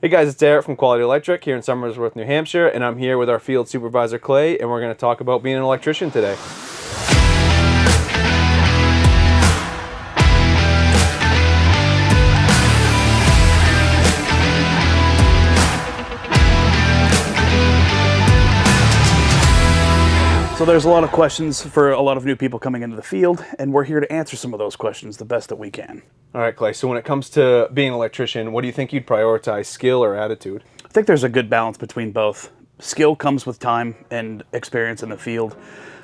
Hey guys, it's Eric from Quality Electric here in Somersworth, New Hampshire, and I'm here with our field supervisor Clay, and we're going to talk about being an electrician today. So there's a lot of questions for a lot of new people coming into the field, and we're here to answer some of those questions the best that we can. All right, Clay, so when it comes to being an electrician, what do you think you'd prioritize, skill or attitude? I think there's a good balance between both. Skill comes with time and experience in the field.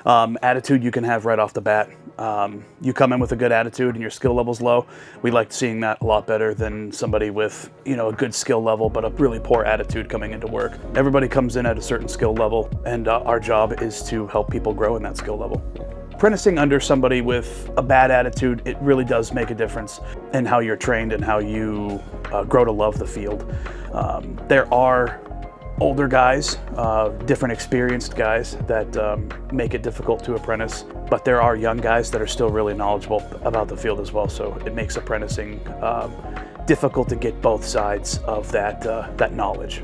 Attitude you can have right off the bat. You come in with a good attitude and your skill level's low. We like seeing that a lot better than somebody with, a good skill level but a really poor attitude coming into work. Everybody comes in at a certain skill level, and our job is to help people grow in that skill level. Apprenticing under somebody with a bad attitude, it really does make a difference in how you're trained and how you grow to love the field. There are older guys, different experienced guys that make it difficult to apprentice, but there are young guys that are still really knowledgeable about the field as well, so it makes apprenticing difficult to get both sides of that knowledge.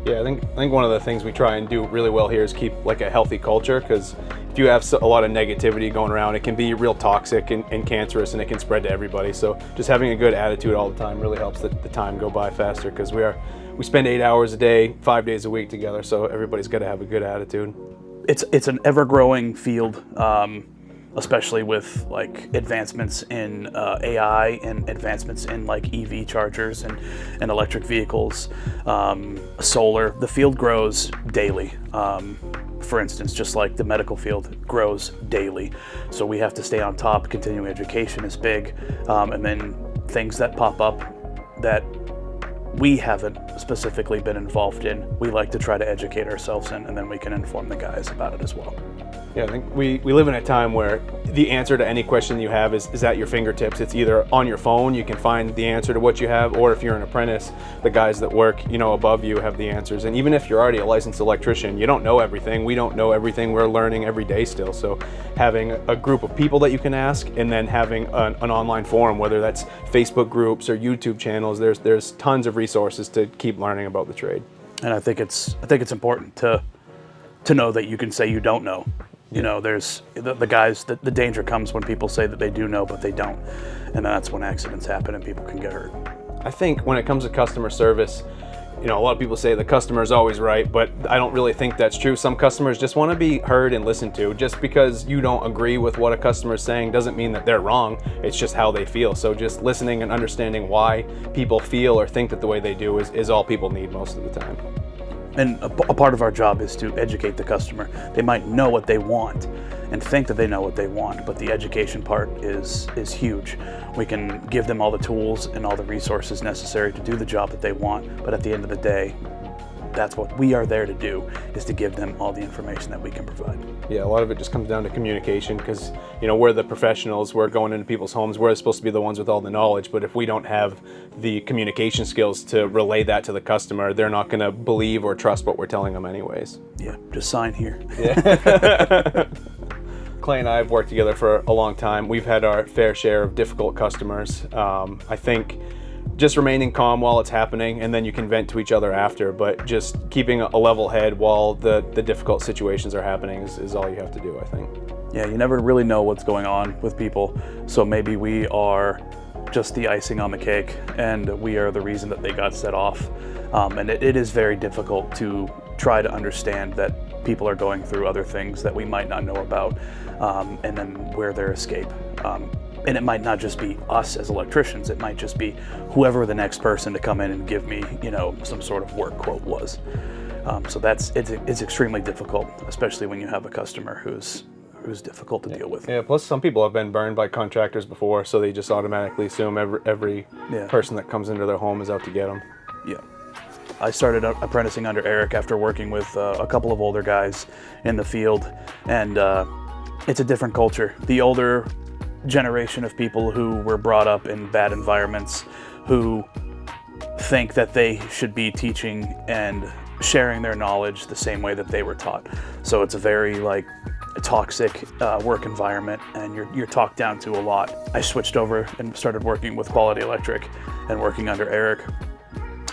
Yeah, I think one of the things we try and do really well here is keep like a healthy culture, because if you have a lot of negativity going around, it can be real toxic and cancerous, and it can spread to everybody. So just having a good attitude all the time really helps the time go by faster, because we spend 8 hours a day, 5 days a week together, so everybody's got to have a good attitude. It's an ever-growing field, especially with like advancements in AI and advancements in like EV chargers and electric vehicles, solar. The field grows daily. For instance, just like the medical field grows daily. So we have to stay on top. Continuing education is big. And then things that pop up that we haven't specifically been involved in, we like to try to educate ourselves in, and then we can inform the guys about it as well. Yeah, I think we live in a time where the answer to any question you have is at your fingertips. It's either on your phone, you can find the answer to what you have, or if you're an apprentice, the guys that work, above you have the answers. And even if you're already a licensed electrician, you don't know everything. We don't know everything. We're learning every day still. So having a group of people that you can ask, and then having an online forum, whether that's Facebook groups or YouTube channels, there's tons of resources to keep learning about the trade. And I think it's important to know that you can say you don't know. There's the guys, the danger comes when people say that they do know, but they don't. And that's when accidents happen and people can get hurt. I think when it comes to customer service, a lot of people say the customer is always right, but I don't really think that's true. Some customers just want to be heard and listened to. Just because you don't agree with what a customer is saying doesn't mean that they're wrong. It's just how they feel. So just listening and understanding why people feel or think that the way they do is all people need most of the time. And a part of our job is to educate the customer. They might know what they want and think that they know what they want, but the education part is huge. We can give them all the tools and all the resources necessary to do the job that they want, but at the end of the day, that's what we are there to do, is to give them all the information that we can provide. Yeah, a lot of it just comes down to communication, because we're the professionals, we're going into people's homes, we're supposed to be the ones with all the knowledge, but if we don't have the communication skills to relay that to the customer, they're not going to believe or trust what we're telling them anyways. Yeah, just sign here. Yeah. Clay and I have worked together for a long time. We've had our fair share of difficult customers. I think just remaining calm while it's happening, and then you can vent to each other after, but just keeping a level head while the difficult situations are happening is all you have to do, I think. Yeah, you never really know what's going on with people, so maybe we are just the icing on the cake, and we are the reason that they got set off. And it is very difficult to try to understand that people are going through other things that we might not know about, and then where their escape. And it might not just be us as electricians, it might just be whoever the next person to come in and give me, some sort of work quote was. So it's extremely difficult, especially when you have a customer who's difficult to deal with. Yeah, plus some people have been burned by contractors before, so they just automatically assume every person that comes into their home is out to get them. Yeah. I started apprenticing under Eric after working with a couple of older guys in the field, and it's a different culture. The older generation of people who were brought up in bad environments, who think that they should be teaching and sharing their knowledge the same way that they were taught. So it's a very toxic work environment, and you're talked down to a lot. I switched over and started working with Quality Electric and working under Eric.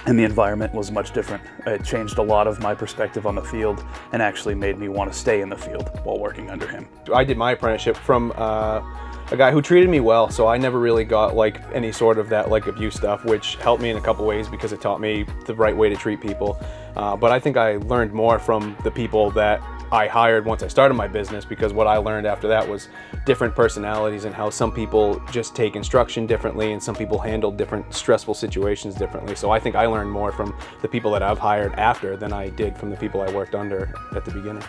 and the environment was much different. It changed a lot of my perspective on the field and actually made me want to stay in the field while working under him. I did my apprenticeship from a guy who treated me well, so I never really got like any sort of that like abuse stuff, which helped me in a couple ways because it taught me the right way to treat people. But I think I learned more from the people that I hired once I started my business, because what I learned after that was different personalities and how some people just take instruction differently and some people handle different stressful situations differently. So I think I learned more from the people that I've hired after than I did from the people I worked under at the beginning.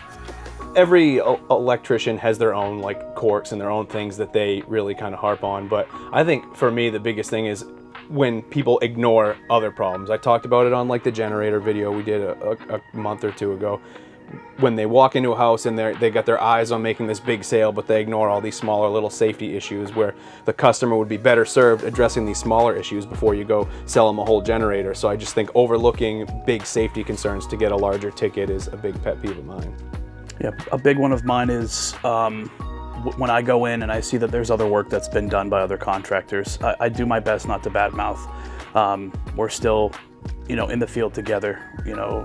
Every electrician has their own like quirks and their own things that they really kind of harp on, but I think for me the biggest thing is when people ignore other problems. I talked about it on like the generator video we did a month or two ago. When they walk into a house and they got their eyes on making this big sale, but they ignore all these smaller little safety issues where the customer would be better served addressing these smaller issues before you go sell them a whole generator. So I just think overlooking big safety concerns to get a larger ticket is a big pet peeve of mine. Yeah, a big one of mine is when I go in and I see that there's other work that's been done by other contractors, I do my best not to badmouth. We're still, in the field together.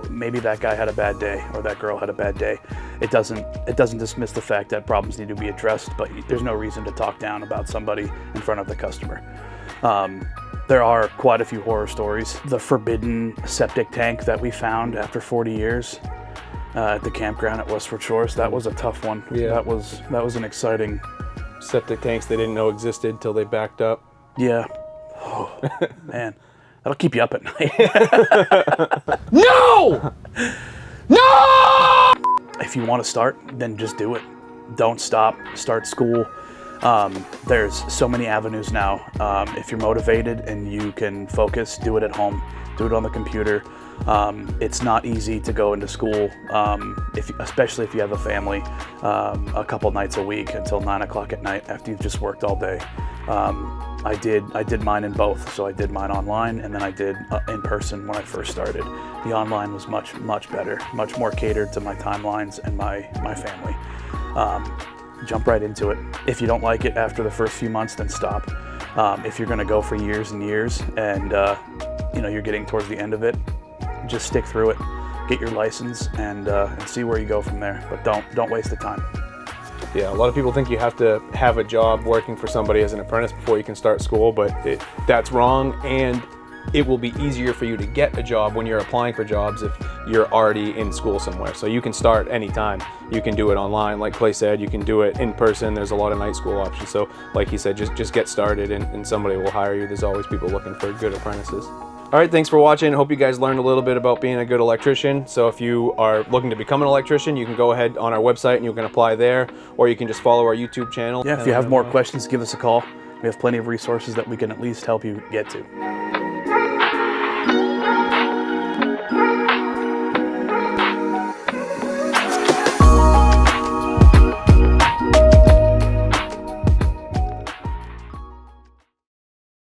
Maybe that guy had a bad day or that girl had a bad day. It doesn't dismiss the fact that problems need to be addressed, but there's no reason to talk down about somebody in front of the customer. There are quite a few horror stories. The forbidden septic tank that we found after 40 years at the campground at Westford Shores, that was a tough one. Yeah. That was an exciting. Septic tanks they didn't know existed till they backed up. Yeah. Oh, man. That'll keep you up at night. No! No! If you want to start, then just do it. Don't stop. Start school. There's so many avenues now. If you're motivated and you can focus, do it at home. Do it on the computer. It's not easy to go into school, especially if you have a family, a couple nights a week until 9 o'clock at night after you've just worked all day. I did mine in both. So I did mine online and then I did in person when I first started. The online was much better, much more catered to my timelines and my family. Jump right into it. If you don't like it after the first few months, then stop. If you're going to go for years and years and you're getting towards the end of it, just stick through it, get your license, and see where you go from there. But don't waste the time. Yeah, a lot of people think you have to have a job working for somebody as an apprentice before you can start school, but that's wrong, and it will be easier for you to get a job when you're applying for jobs if you're already in school somewhere. So you can start anytime. You can do it online, like Clay said, you can do it in person. There's a lot of night school options. So like he said, just get started and somebody will hire you. There's always people looking for good apprentices. All right, thanks for watching. Hope you guys learned a little bit about being a good electrician. So if you are looking to become an electrician, you can go ahead on our website and you can apply there, or you can just follow our YouTube channel. Yeah, if you have more questions, give us a call. We have plenty of resources that we can at least help you get to.